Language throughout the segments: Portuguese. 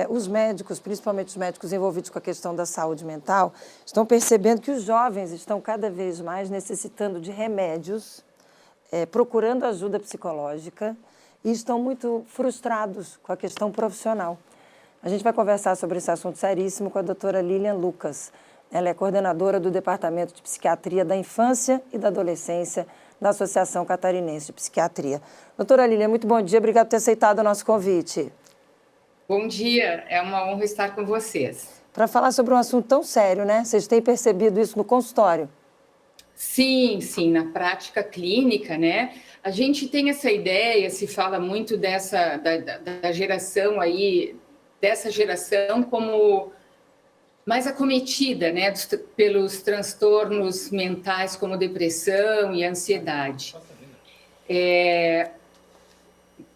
os médicos, principalmente os médicos envolvidos com a questão da saúde mental, estão percebendo que os jovens estão cada vez mais necessitando de remédios, procurando ajuda psicológica e estão muito frustrados com a questão profissional. A gente vai conversar sobre esse assunto seríssimo com a doutora Lilian Lucas. Ela é coordenadora do Departamento de Psiquiatria da Infância e da Adolescência da Associação Catarinense de Psiquiatria. Doutora Lilian, muito bom dia, obrigada por ter aceitado o nosso convite. Bom dia, é uma honra estar com vocês. Para falar sobre um assunto tão sério, né? Vocês têm percebido isso no consultório? Sim, na prática clínica, né? A gente tem essa ideia, se fala muito da geração aí, dessa geração como mais acometida, né, pelos transtornos mentais como depressão e ansiedade.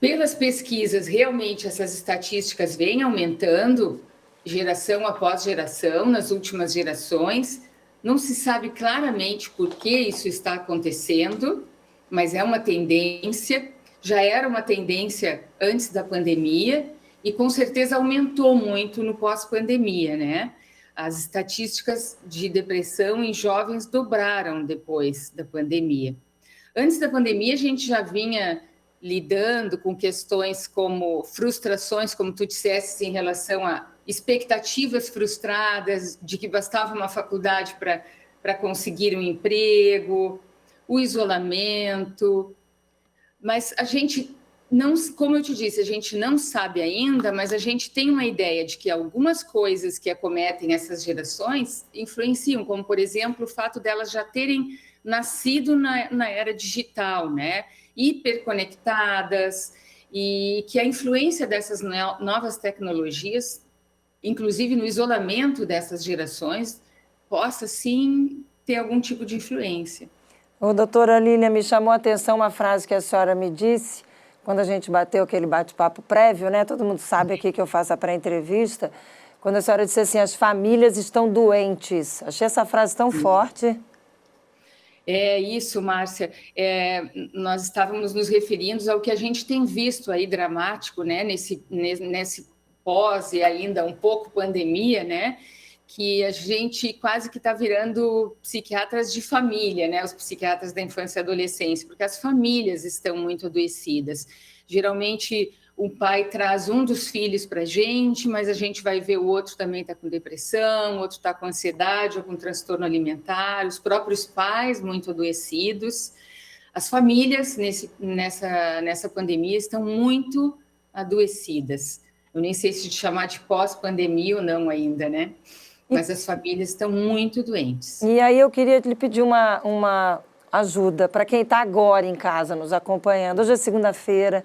Pelas pesquisas, realmente essas estatísticas vêm aumentando, geração após geração, nas últimas gerações. Não se sabe claramente por que isso está acontecendo, mas é uma tendência, já era uma tendência antes da pandemia e com certeza aumentou muito no pós-pandemia, né? As estatísticas de depressão em jovens dobraram depois da pandemia. Antes da pandemia, a gente já vinha lidando com questões como frustrações, como tu disseste, em relação a expectativas frustradas de que bastava uma faculdade para conseguir um emprego, o isolamento. Mas a gente não, como eu te disse, a gente não sabe ainda, mas a gente tem uma ideia de que algumas coisas que acometem essas gerações influenciam, como, por exemplo, o fato delas já terem nascido na era digital, né? Hiperconectadas, e que a influência dessas novas tecnologias, inclusive no isolamento dessas gerações, possa, sim, ter algum tipo de influência. Ô, doutora Lilian, me chamou a atenção uma frase que a senhora me disse, quando a gente bateu aquele bate-papo prévio, né? Todo mundo sabe aqui que eu faço a pré-entrevista, quando a senhora disse assim, as famílias estão doentes. Achei essa frase tão forte. É isso, Márcia. Nós estávamos nos referindo ao que a gente tem visto aí dramático, né? Nesse pós e ainda um pouco pandemia, né? Que a gente quase que está virando psiquiatras de família, né? Os psiquiatras da infância e adolescência, porque as famílias estão muito adoecidas. Geralmente, o pai traz um dos filhos para a gente, mas a gente vai ver o outro também está com depressão, o outro está com ansiedade ou com transtorno alimentar, os próprios pais muito adoecidos. As famílias nessa pandemia estão muito adoecidas. Eu nem sei se chamar de pós-pandemia ou não ainda, né? Mas as famílias estão muito doentes. E aí eu queria lhe pedir uma ajuda para quem está agora em casa nos acompanhando. Hoje é segunda-feira,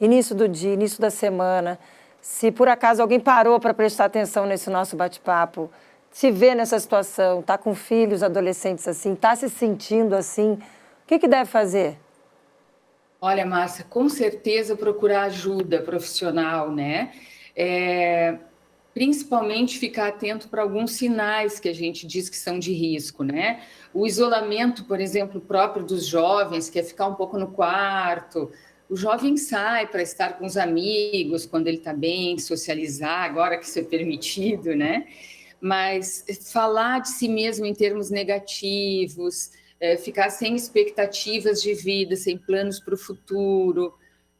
início do dia, início da semana. Se por acaso alguém parou para prestar atenção nesse nosso bate-papo, se vê nessa situação, está com filhos, adolescentes assim, está se sentindo assim, o que deve fazer? Olha, Márcia, com certeza procurar ajuda profissional, né? Principalmente ficar atento para alguns sinais que a gente diz que são de risco, né? O isolamento, por exemplo, próprio dos jovens, que é ficar um pouco no quarto. O jovem sai para estar com os amigos quando ele está bem, socializar, agora que isso é permitido, né? Mas falar de si mesmo em termos negativos, ficar sem expectativas de vida, sem planos para o futuro,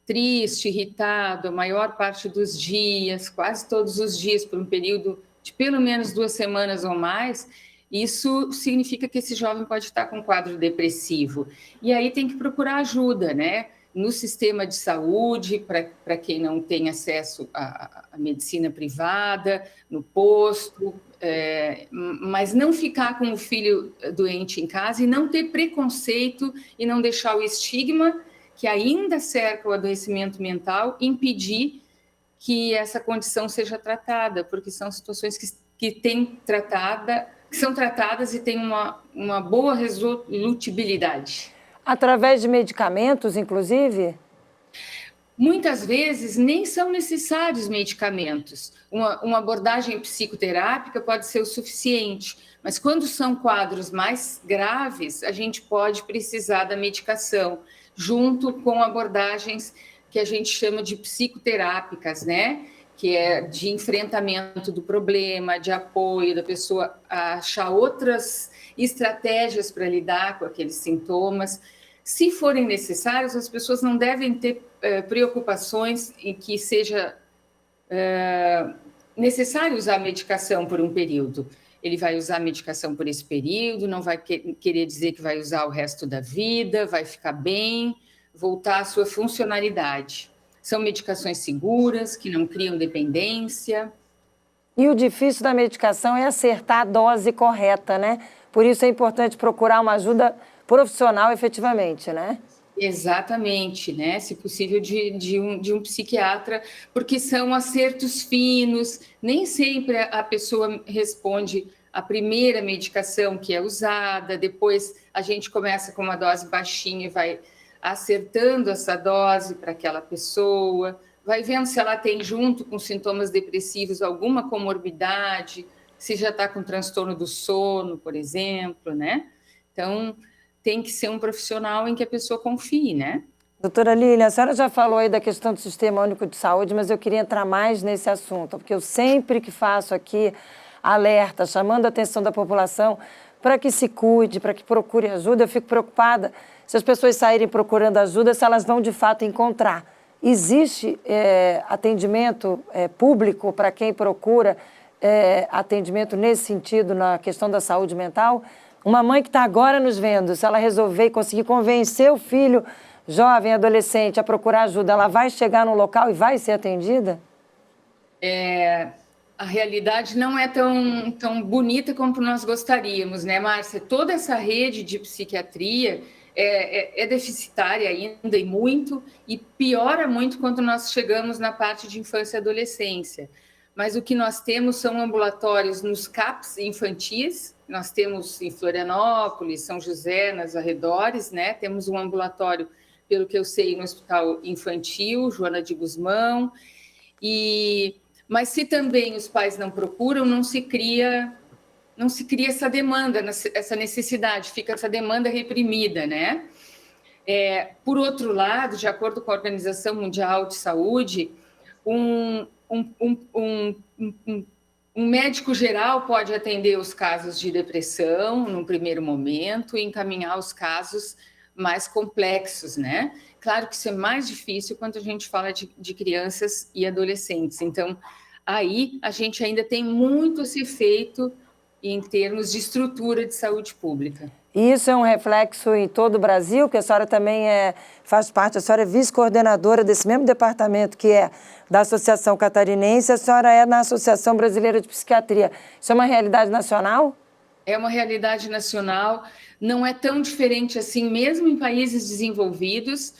triste, irritado a maior parte dos dias, quase todos os dias, por um período de pelo menos 2 semanas ou mais, isso significa que esse jovem pode estar com um quadro depressivo. E aí tem que procurar ajuda, né? No sistema de saúde, para quem não tem acesso à medicina privada, no posto, mas não ficar com o filho doente em casa e não ter preconceito e não deixar o estigma que ainda cerca o adoecimento mental, impedir que essa condição seja tratada, porque são situações que são tratadas e têm uma boa resolutibilidade. Através de medicamentos, inclusive? Muitas vezes nem são necessários medicamentos. Uma abordagem psicoterápica pode ser o suficiente, mas quando são quadros mais graves, a gente pode precisar da medicação, junto com abordagens que a gente chama de psicoterápicas, né? que é de enfrentamento do problema, de apoio da pessoa a achar outras estratégias para lidar com aqueles sintomas. Se forem necessários, as pessoas não devem ter preocupações em que seja necessário usar a medicação por um período. Ele vai usar a medicação por esse período, não vai querer dizer que vai usar o resto da vida, vai ficar bem, voltar à sua funcionalidade. São medicações seguras, que não criam dependência. E o difícil da medicação é acertar a dose correta, né? Por isso é importante procurar uma ajuda profissional efetivamente, né? Exatamente, né? Se possível de um psiquiatra, porque são acertos finos, nem sempre a pessoa responde a primeira medicação que é usada, depois a gente começa com uma dose baixinha e vai acertando essa dose para aquela pessoa, vai vendo se ela tem junto com sintomas depressivos alguma comorbidade, se já está com transtorno do sono, por exemplo, né? Então, tem que ser um profissional em que a pessoa confie, né? Doutora Lília, a senhora já falou aí da questão do Sistema Único de Saúde, mas eu queria entrar mais nesse assunto, porque eu sempre que faço aqui alerta, chamando a atenção da população para que se cuide, para que procure ajuda, eu fico preocupada se as pessoas saírem procurando ajuda, se elas vão de fato encontrar. Existe atendimento público para quem procura atendimento nesse sentido, na questão da saúde mental? Uma mãe que está agora nos vendo, se ela resolver e conseguir convencer o filho jovem, adolescente, a procurar ajuda, ela vai chegar no local e vai ser atendida? A realidade não é tão bonita como nós gostaríamos, né, Márcia? Toda essa rede de psiquiatria é deficitária ainda e muito, e piora muito quando nós chegamos na parte de infância e adolescência. Mas o que nós temos são ambulatórios nos CAPs infantis, nós temos em Florianópolis, São José, nas arredores, né? Temos um ambulatório, pelo que eu sei, no Hospital Infantil, Joana de Guzmão, mas se também os pais não procuram, não se cria essa demanda, essa necessidade, fica essa demanda reprimida, né? Por outro lado, de acordo com a Organização Mundial de Saúde, um médico geral pode atender os casos de depressão num primeiro momento e encaminhar os casos mais complexos, né? Claro que isso é mais difícil quando a gente fala de crianças e adolescentes. Então, aí a gente ainda tem muito a ser feito em termos de estrutura de saúde pública. E isso é um reflexo em todo o Brasil, que a senhora também faz parte, a senhora é vice-coordenadora desse mesmo departamento que é da Associação Catarinense, a senhora é na Associação Brasileira de Psiquiatria. Isso é uma realidade nacional? É uma realidade nacional, não é tão diferente assim, mesmo em países desenvolvidos,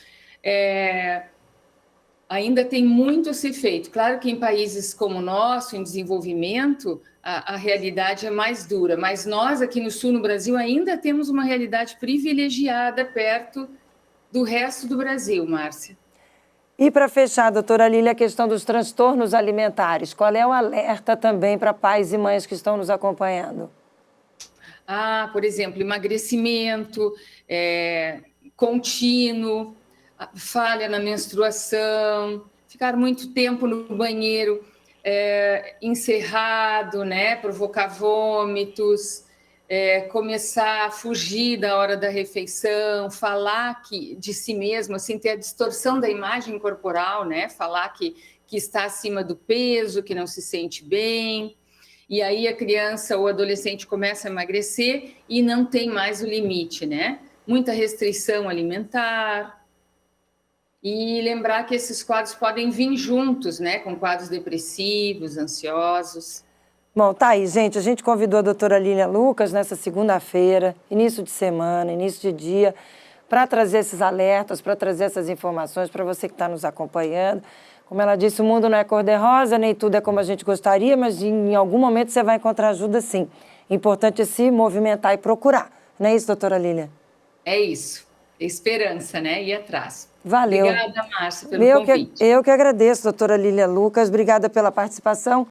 ainda tem muito a ser feito. Claro que em países como o nosso, em desenvolvimento, a realidade é mais dura, mas nós aqui no sul, no Brasil, ainda temos uma realidade privilegiada perto do resto do Brasil, Márcia. E para fechar, doutora Lília, a questão dos transtornos alimentares, qual é o alerta também para pais e mães que estão nos acompanhando? Por exemplo, emagrecimento contínuo, falha na menstruação, ficar muito tempo no banheiro encerrado, né? Provocar vômitos, começar a fugir da hora da refeição, falar de si mesmo, assim, ter a distorção da imagem corporal, né? Falar que está acima do peso, que não se sente bem. E aí a criança ou adolescente começa a emagrecer e não tem mais o limite, né? Muita restrição alimentar. E lembrar que esses quadros podem vir juntos, né? Com quadros depressivos, ansiosos. Bom, tá aí, gente. A gente convidou a doutora Lília Lucas nessa segunda-feira, início de semana, início de dia, para trazer esses alertas, para trazer essas informações para você que está nos acompanhando. Como ela disse, o mundo não é cor-de-rosa, nem tudo é como a gente gostaria, mas em algum momento você vai encontrar ajuda sim. Importante é se movimentar e procurar. Não é isso, doutora Lília? É isso. Esperança, né? Ir atrás. Valeu. Obrigada, Márcia, pelo convite. Eu que agradeço, doutora Lília Lucas. Obrigada pela participação.